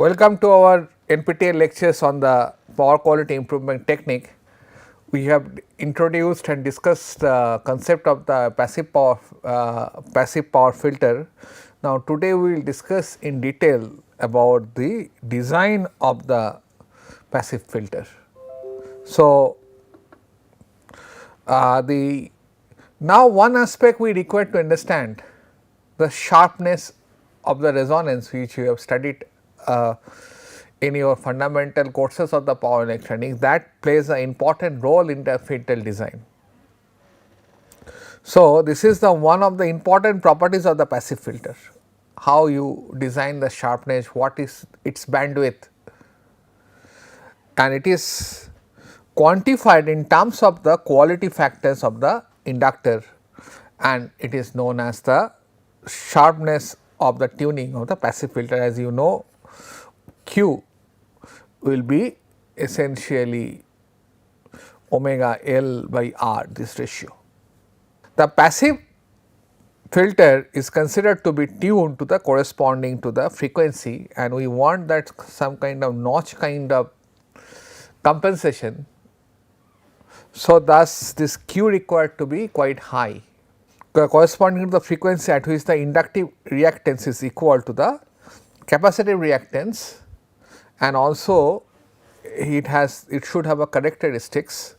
Welcome to our NPTEL lectures on the power quality improvement technique. We have introduced and discussed the concept of the passive power filter. Now, today we will discuss in detail about the design of the passive filter. So, now one aspect we require to understand the sharpness of the resonance, which you have studied in your fundamental courses of the power electronics, that plays an important role in the filter design. So, this is the one of the important properties of the passive filter, how you design the sharpness, what is its bandwidth, and it is quantified in terms of the quality factors of the inductor, and it is known as the sharpness of the tuning of the passive filter. As you know, Q will be essentially omega L by R, this ratio. The passive filter is considered to be tuned to the corresponding to the frequency, and we want that some kind of notch kind of compensation. So, thus this Q required to be quite high, corresponding to the frequency at which the inductive reactance is equal to the capacitive reactance, and also it should have a characteristics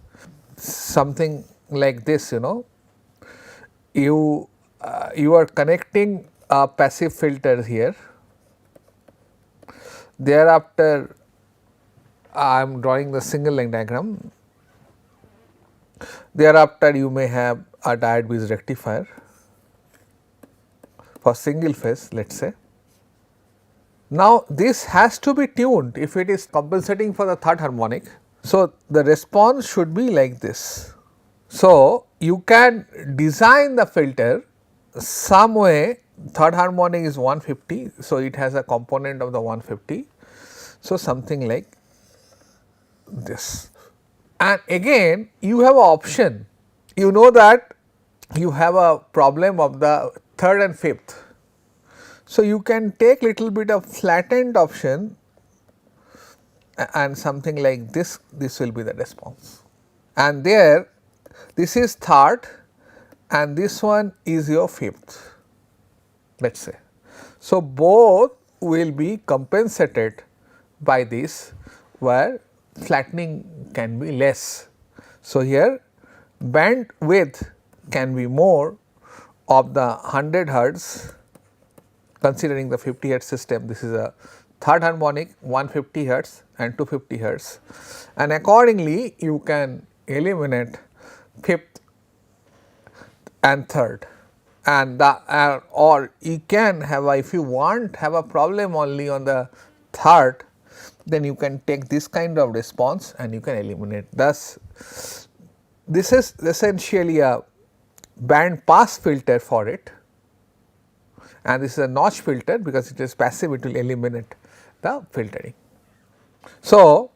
something like this. You are connecting a passive filter here, thereafter I am drawing the single line diagram. Thereafter you may have a diode bridge rectifier for single phase, let us say. Now, this has to be tuned if it is compensating for the third harmonic. So, the response should be like this. So, you can design the filter some way, third harmonic is 150. So, it has a component of the 150. So, something like this. And again you have an option, you know that you have a problem of the third and fifth. So, you can take little bit of flattened option and something like this will be the response. And there this is third and this one is your fifth, let us say. So, both will be compensated by this, where flattening can be less. So, here bandwidth can be more of the 100 hertz, considering the 50 hertz system. This is a third harmonic 150 hertz and 250 hertz, and accordingly you can eliminate fifth and third, and or you can have if you want have a problem only on the third, then you can take this kind of response and you can eliminate. Thus, this is essentially a band pass filter for it, and this is a notch filter because it is passive, it will eliminate the filtering. So,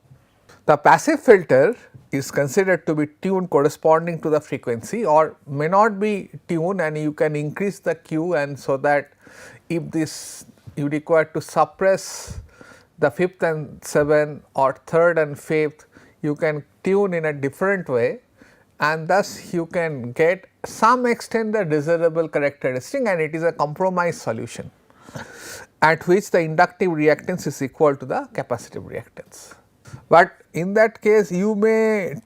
the passive filter is considered to be tuned corresponding to the frequency, or may not be tuned, and you can increase the Q, and so that if this you require to suppress the fifth and seventh or third and fifth, you can tune in a different way, and thus you can get some extent the desirable characteristic, and it is a compromise solution at which the inductive reactance is equal to the capacitive reactance. But in that case you may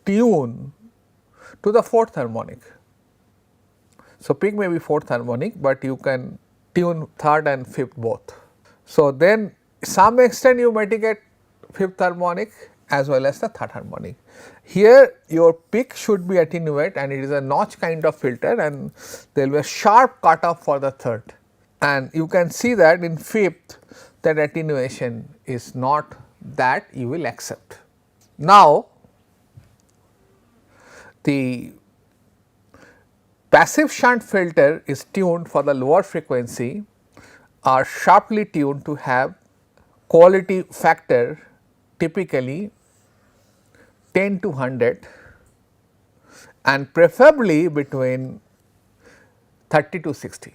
tune to the fourth harmonic. So, peak may be fourth harmonic, but you can tune third and fifth both. So, then some extent you mitigate fifth harmonic as well as the third harmonic. Here your peak should be attenuate, and it is a notch kind of filter, and there will be a sharp cutoff for the third, and you can see that in fifth that attenuation is not that you will accept. Now, the passive shunt filter is tuned for the lower frequency, are sharply tuned to have quality factor typically 10 to 100 and preferably between 30 to 60.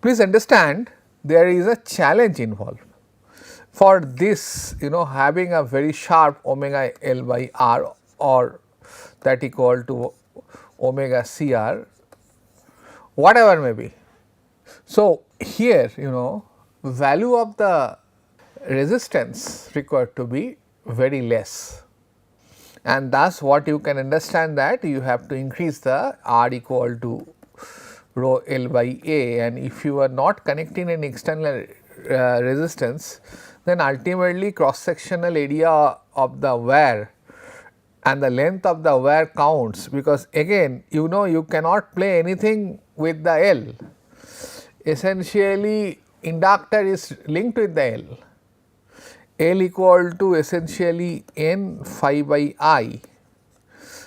Please understand, there is a challenge involved. for this, having a very sharp omega L by R or that equal to omega CR, whatever may be. So, here value of the resistance required to be very less, and thus what you can understand that you have to increase the R equal to rho L by A, and if you are not connecting an external resistance, then ultimately cross sectional area of the wire and the length of the wire counts, because again you cannot play anything with the L. Essentially inductor is linked with the L. L equal to essentially N phi by I.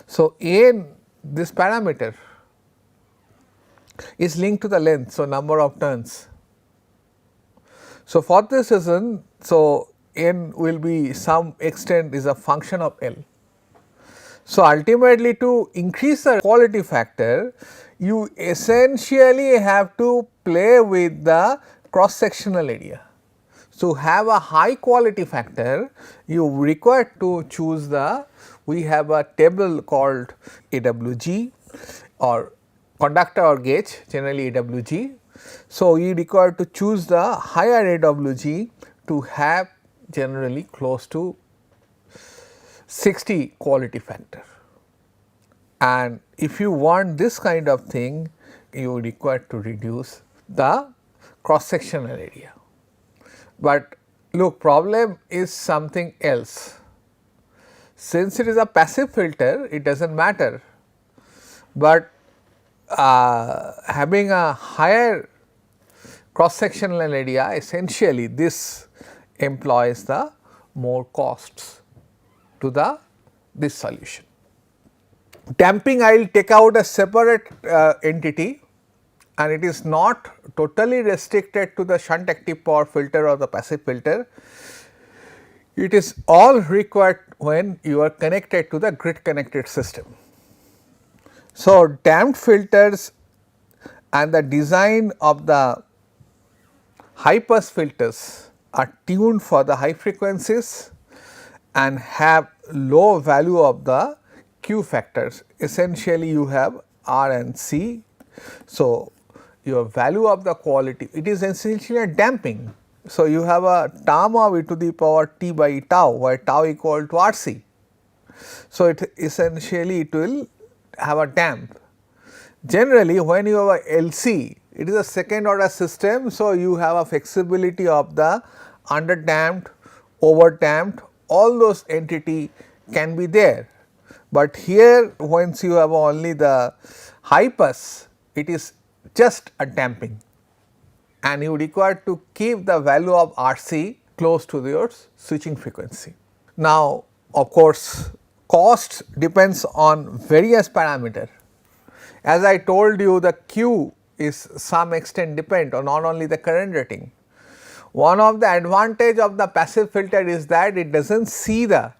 So, N, this parameter is linked to the length, so number of turns. So, for this reason, so N will be some extent is a function of L. So, ultimately to increase the quality factor, you essentially have to play with the cross sectional area. So, have a high quality factor, you require to choose we have a table called AWG or conductor or gauge, generally AWG. So, you require to choose the higher AWG to have generally close to 60 quality factor, and if you want this kind of thing, you require to reduce the cross sectional area. But look, problem is something else. Since it is a passive filter, it does not matter, but having a higher cross sectional area, essentially this employs the more costs to this solution. Damping, I will take out a separate entity, and it is not totally restricted to the shunt active power filter or the passive filter. It is all required when you are connected to the grid connected system. So, damped filters and the design of the high pass filters are tuned for the high frequencies and have low value of the Q factors. Essentially you have R and C. So, your value of the quality, it is essentially a damping. So, you have a term of e to the power t by tau, where tau equal to RC. So, it essentially it will have a damp. Generally when you have a LC, it is a second order system. So, you have a flexibility of the under damped, over damped, all those entity can be there. But here once you have only the high pass, it is just a damping, and you require to keep the value of RC close to your switching frequency. Now, of course, cost depends on various parameter. As I told you, the Q is some extent depend on not only the current rating. One of the advantage of the passive filter is that it does not see the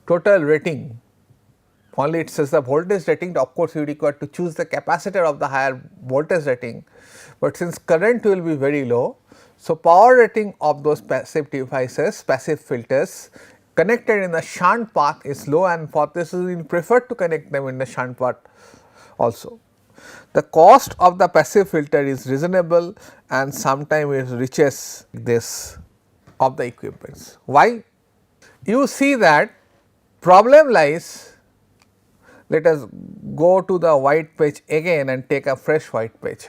total rating, only it says the voltage rating. Of course, you require to choose the capacitor of the higher voltage rating, but since current will be very low, so power rating of those passive devices, passive filters connected in the shunt path is low, and for this reason we prefer to connect them in the shunt path also. The cost of the passive filter is reasonable and sometimes it reaches this of the equipments. Why? You see that problem lies, let us go to the white page again and take a fresh white page.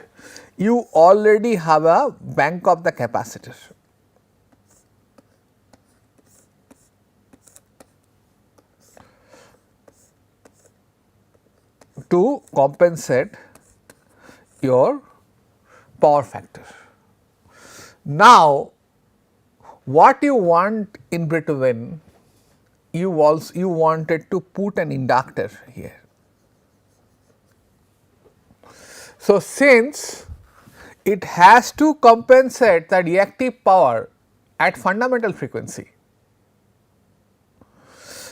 You already have a bank of the capacitor. To compensate your power factor. Now, what you want in between, you wanted to put an inductor here. So, since it has to compensate the reactive power at fundamental frequency,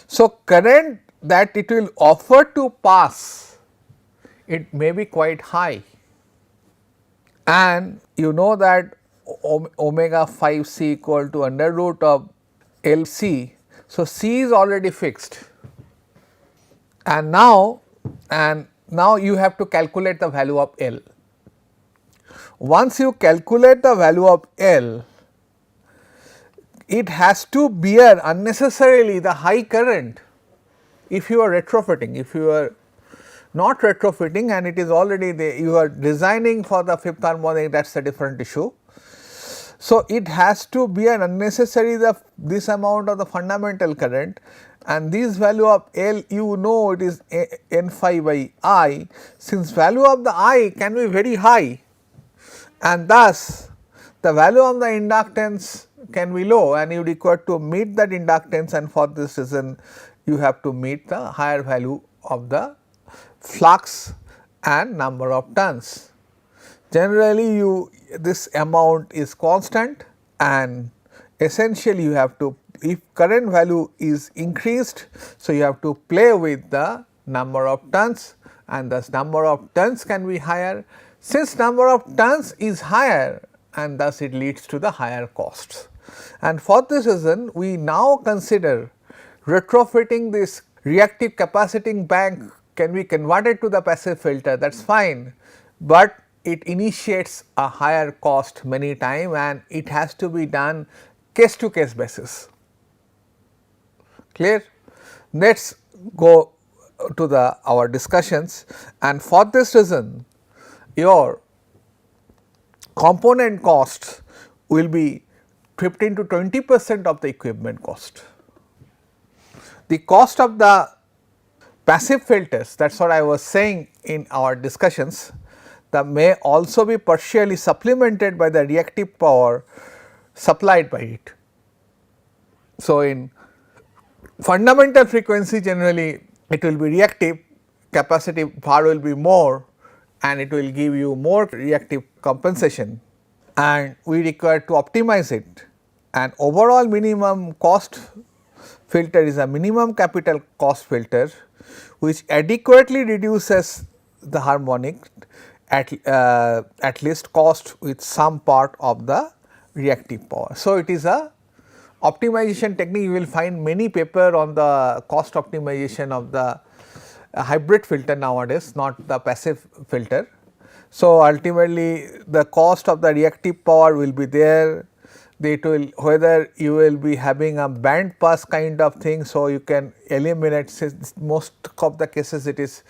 so current that it will offer to pass, it may be quite high, and you know that omega 5 c equal to under root of L c. So, c is already fixed, and now you have to calculate the value of L. Once you calculate the value of L, it has to bear unnecessarily the high current if you are retrofitting. If you are not retrofitting and it is already there, you are designing for the fifth harmonic, that is a different issue. So, it has to bear unnecessary this amount of the fundamental current, and this value of L, you know, it is n phi by I. Since value of the I can be very high, and thus the value of the inductance can be low, and you require to meet that inductance, and for this reason you have to meet the higher value of the flux and number of turns. Generally this amount is constant, and essentially you have to, if current value is increased, so you have to play with the number of turns, and thus number of turns can be higher. Since number of turns is higher, and thus it leads to the higher costs. And for this reason we now consider retrofitting this reactive capaciting bank can be converted to the passive filter, that is fine, but it initiates a higher cost many times, and it has to be done case to case basis. Clear? Let us go to our discussions, and for this reason your component costs will be 15 to 20% of the equipment cost. The cost of the passive filters, that is what I was saying in our discussions, that may also be partially supplemented by the reactive power supplied by it. So, in fundamental frequency generally it will be reactive, capacitive power will be more, and it will give you more reactive compensation, and we require to optimize it, and overall minimum cost filter is a minimum capital cost filter which adequately reduces the harmonic at least cost with some part of the reactive power. So, it is a optimization technique. You will find many paper on the cost optimization of the hybrid filter nowadays, not the passive filter. So, ultimately the cost of the reactive power will be there, it will, whether you will be having a band pass kind of thing. So, you can eliminate, since most of the cases it is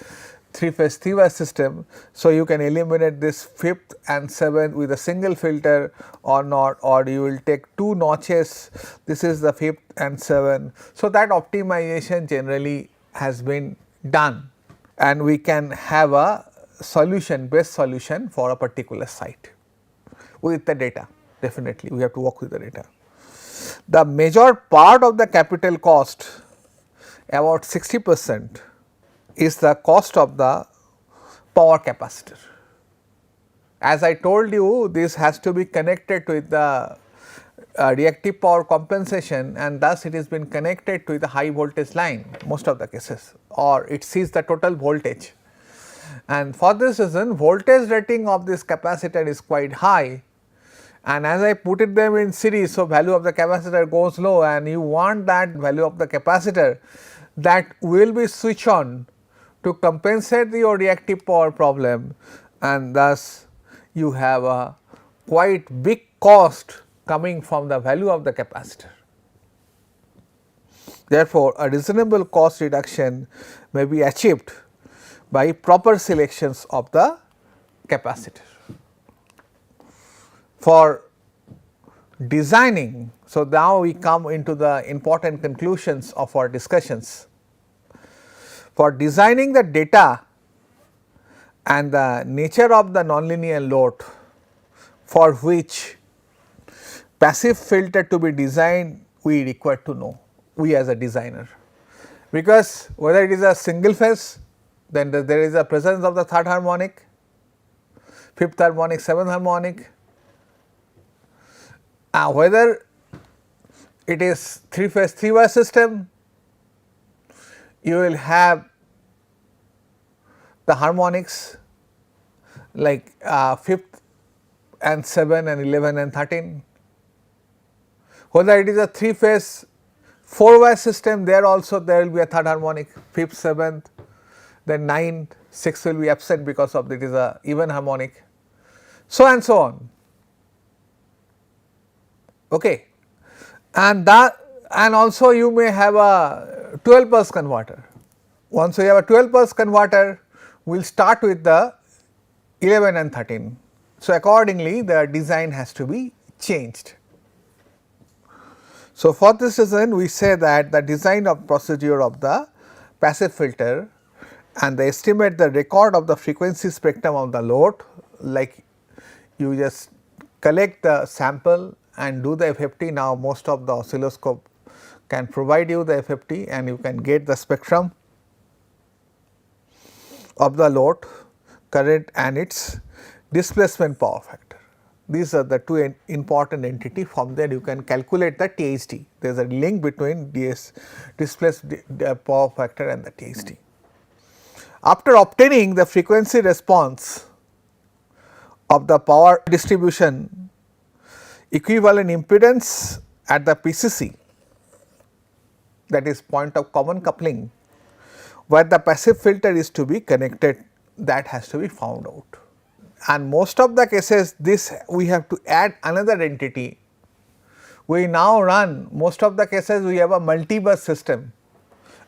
3-phase 3-wire system. So, you can eliminate this fifth and seventh with a single filter or not, or you will take 2 notches, this is the fifth and seventh. So, that optimization generally has been done, and we can have a solution, best solution for a particular site with the data. Definitely we have to work with the data. The major part of the capital cost, about 60%, is the cost of the power capacitor. As I told you, this has to be connected with the reactive power compensation, and thus it has been connected to the high voltage line most of the cases, or it sees the total voltage. And for this reason voltage rating of this capacitor is quite high, and as I put it them in series, so value of the capacitor goes low, and you want that value of the capacitor that will be switched on to compensate your reactive power problem, and thus you have a quite big cost coming from the value of the capacitor. Therefore, a reasonable cost reduction may be achieved by proper selections of the capacitor. For designing, so now we come into the important conclusions of our discussions. For designing the data and the nature of the nonlinear load for which passive filter to be designed, we require to know, we as a designer, because whether it is a single phase, then there is a presence of the third harmonic, fifth harmonic, seventh harmonic, whether it is 3-phase 3-wire system, you will have the harmonics like fifth and 7 and 11 and 13. Whether it is a 3 phase 4 wire system, there also there will be a third harmonic, 5th, 7th, then 9th, 6th will be absent because of it is a even harmonic, so and so on. Okay. And also you may have a 12 pulse converter. Once you have a 12 pulse converter, we will start with the 11 and 13. So, accordingly the design has to be changed. So, for this reason we say that the design of procedure of the passive filter and the estimate the record of the frequency spectrum of the load, like you just collect the sample and do the FFT. Now, most of the oscilloscope can provide you the FFT and you can get the spectrum of the load, current and its displacement power factor. These are the two important entity. From there you can calculate the THD. There is a link between displaced power factor and the THD. After obtaining the frequency response of the power distribution, equivalent impedance at the PCC, that is point of common coupling, where the passive filter is to be connected, that has to be found out. And most of the cases this we have to add another entity. We now run, most of the cases we have a multi-bus system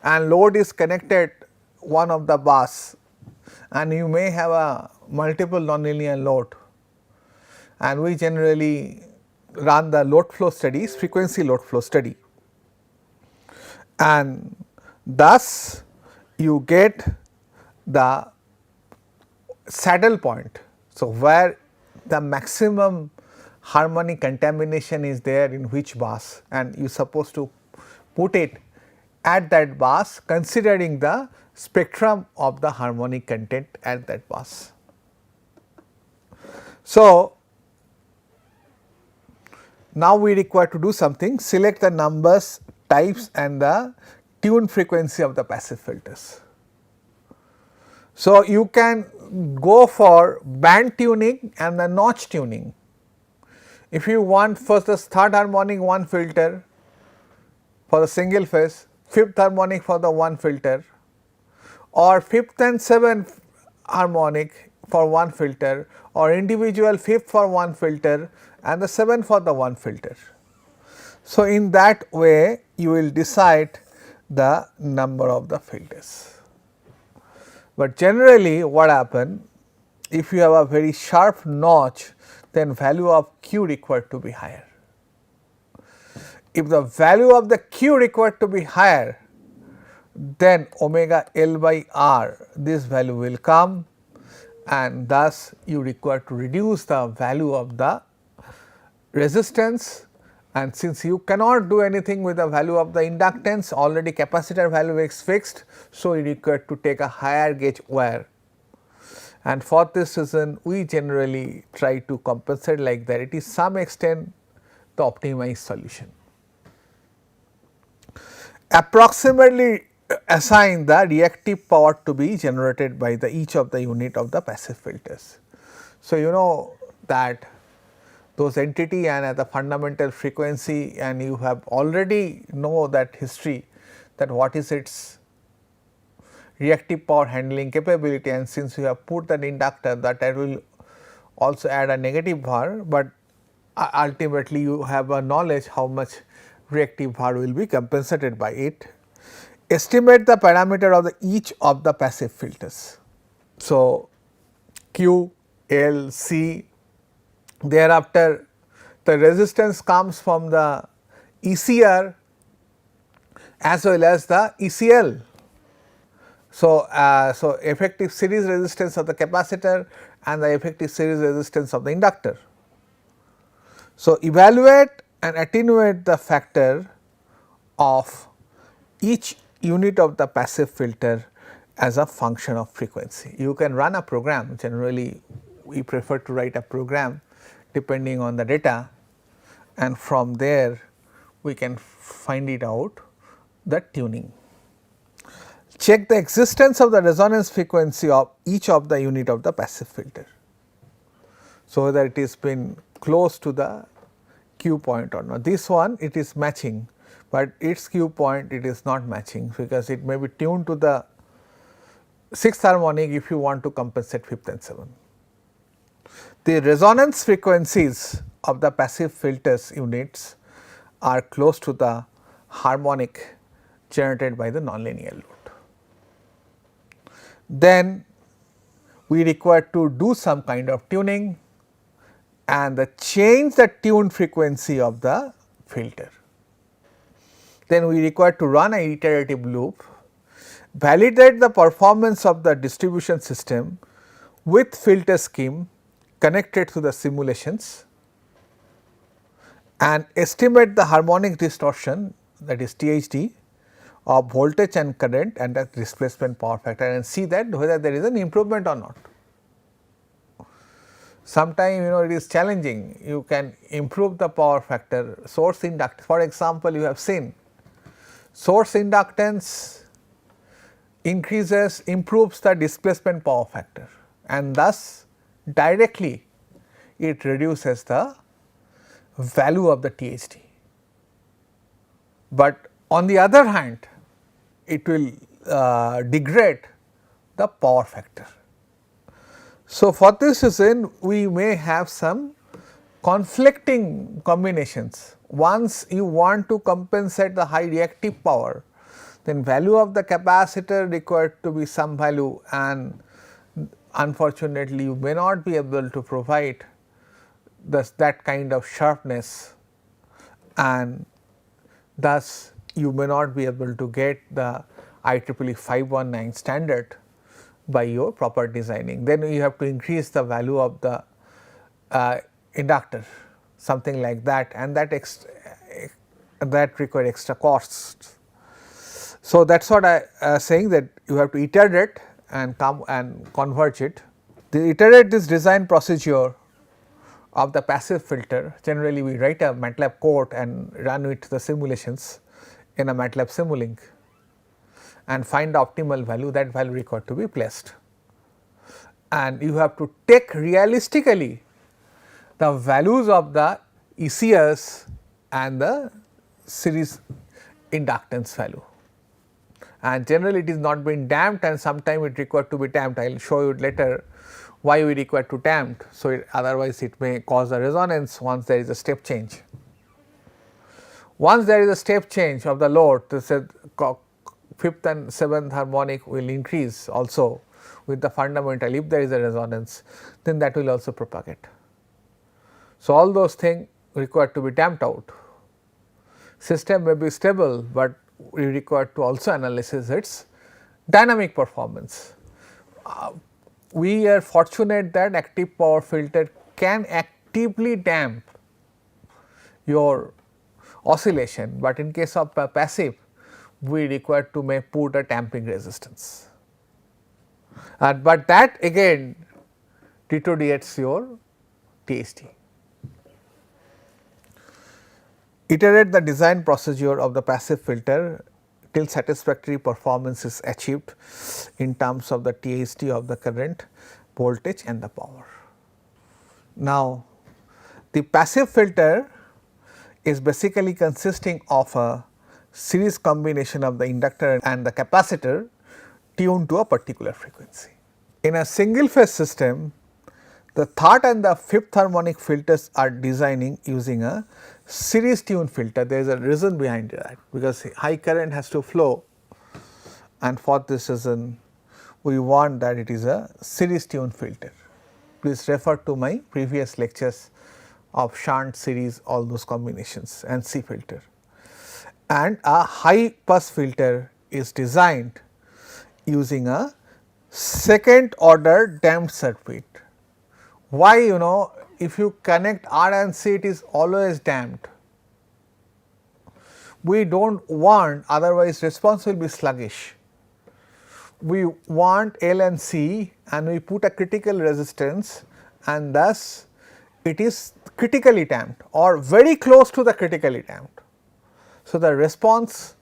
and load is connected one of the bus, and you may have a multiple nonlinear load, and we generally run the load flow studies, frequency load flow study, and thus you get the saddle point. So, where the maximum harmonic contamination is there in which bus, and you are supposed to put it at that bus considering the spectrum of the harmonic content at that bus. So, now we require to do something, select the numbers, types and the tune frequency of the passive filters. So, you can go for band tuning and the notch tuning. If you want first the third harmonic one filter for the single phase, fifth harmonic for the one filter, or fifth and seventh harmonic for one filter, or individual fifth for one filter and the seventh for the one filter. So, in that way you will decide the number of the filters. But generally what happen, if you have a very sharp notch, then value of Q required to be higher. If the value of the Q required to be higher, then omega L by R, this value will come, and thus you require to reduce the value of the resistance, and since you cannot do anything with the value of the inductance, already capacitor value is fixed. So, you require to take a higher gauge wire, and for this reason we generally try to compensate like that. It is some extent the optimized solution. Approximately assign the reactive power to be generated by the each of the unit of the passive filters. So, you know that those entity and at the fundamental frequency, and you have already know that history, that what is its reactive power handling capability, and since you have put that inductor, that will also add a negative var, but ultimately you have a knowledge how much reactive var will be compensated by it. Estimate the parameter of the each of the passive filters. So, Q, L, C, thereafter the resistance comes from the ECR as well as the ECL. So, so effective series resistance of the capacitor and the effective series resistance of the inductor. So, evaluate and attenuate the factor of each unit of the passive filter as a function of frequency. You can run a program, generally we prefer to write a program depending on the data, and from there we can find it out the tuning. Check the existence of the resonance frequency of each of the unit of the passive filter. So, whether it is been close to the Q point or not. This one it is matching, but its Q point it is not matching, because it may be tuned to the sixth harmonic if you want to compensate fifth and seventh. The resonance frequencies of the passive filters units are close to the harmonic generated by the nonlinear load. Then we require to do some kind of tuning and change the tuned frequency of the filter. Then we require to run an iterative loop, validate the performance of the distribution system with filter scheme connected to the simulations, and estimate the harmonic distortion, that is THD, of voltage and current and the displacement power factor, and see that whether there is an improvement or not. Sometimes it is challenging, you can improve the power factor, source inductance. For example, you have seen source inductance improves the displacement power factor, and thus directly it reduces the value of the THD. But on the other hand, it will degrade the power factor. So, for this reason we may have some conflicting combinations. Once you want to compensate the high reactive power, then value of the capacitor required to be some value, and unfortunately you may not be able to provide that kind of sharpness, and thus you may not be able to get the IEEE 519 standard by your proper designing. Then you have to increase the value of the inductor, something like that, and that require extra costs. So, that is what I am saying, that you have to iterate and come and converge it. The iterate this design procedure of the passive filter, generally we write a MATLAB code and run it the simulations in a MATLAB Simulink and find the optimal value, that value required to be placed. And you have to take realistically the values of the ECS and the series inductance value, and generally it is not been damped, and sometime it required to be damped. I will show you later why we require to damp. So, otherwise it may cause a resonance once there is a step change. Once there is a step change of the load, this is fifth and seventh harmonic will increase also with the fundamental. If there is a resonance, then that will also propagate. So, all those things require to be damped out. System may be stable, but we require to also analyze its dynamic performance. We are fortunate that active power filter can actively damp your oscillation, but in case of passive we require to may put a damping resistance, but that again deteriorates your THD. Iterate the design procedure of the passive filter till satisfactory performance is achieved in terms of the THD of the current, voltage and the power. Now, the passive filter is basically consisting of a series combination of the inductor and the capacitor tuned to a particular frequency. In a single phase system, the third and the fifth harmonic filters are designing using a series tuned filter. There is a reason behind that, because high current has to flow, and for this reason we want that it is a series tuned filter. Please refer to my previous lectures of shunt, series, all those combinations, and C filter. And a high pass filter is designed using a second order damped circuit. Why? If you connect R and C, it is always damped. We do not want, otherwise response will be sluggish. We want L and C, and we put a critical resistance, and thus it is critically damped or very close to the critically damped. So, the response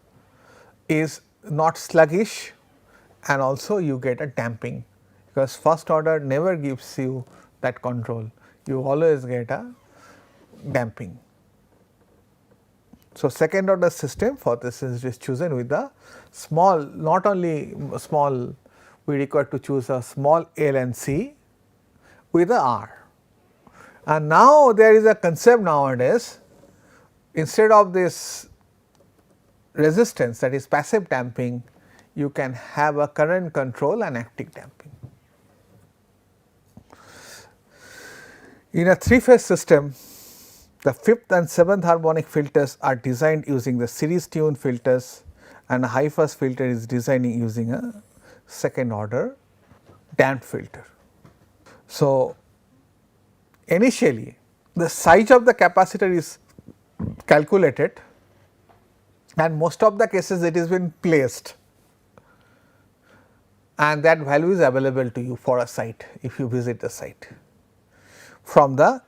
is not sluggish, and also you get a damping, because first order never gives you that control. you always get a damping. So, second order system for this is chosen with the small, not only small, we require to choose a small L and C with a R. And now there is a concept nowadays, instead of this resistance, that is passive damping, you can have a current control and active damping. In a 3-phase system, the 5th and 7th harmonic filters are designed using the series tuned filters, and a high pass filter is designed using a second order damped filter. So, initially the size of the capacitor is calculated, and most of the cases it is been placed, and that value is available to you for a site if you visit the site from the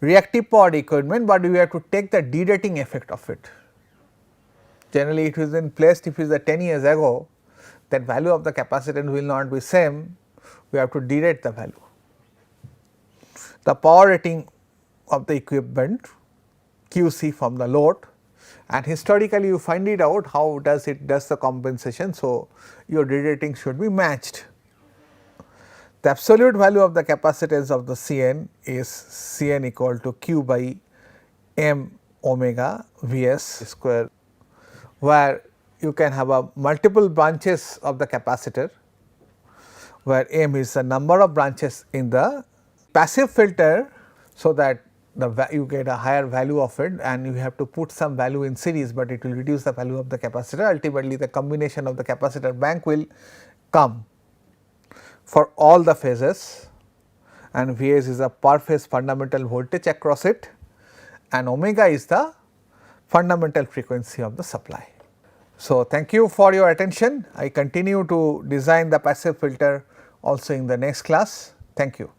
reactive power equipment, but we have to take the derating effect of it. Generally it is been placed, if it is a 10 years ago, that value of the capacitance will not be same, we have to derate the value. The power rating of the equipment QC from the load, and historically you find it out how does it does the compensation. So, your derating should be matched. The absolute value of the capacitance of the Cn is Cn equal to Q by m omega Vs square, where you can have a multiple branches of the capacitor, where m is the number of branches in the passive filter, so that you get a higher value of it, and you have to put some value in series, but it will reduce the value of the capacitor. Ultimately, the combination of the capacitor bank will come for all the phases, and Vs is a per phase fundamental voltage across it, and omega is the fundamental frequency of the supply. So, thank you for your attention. I continue to design the passive filter also in the next class. Thank you.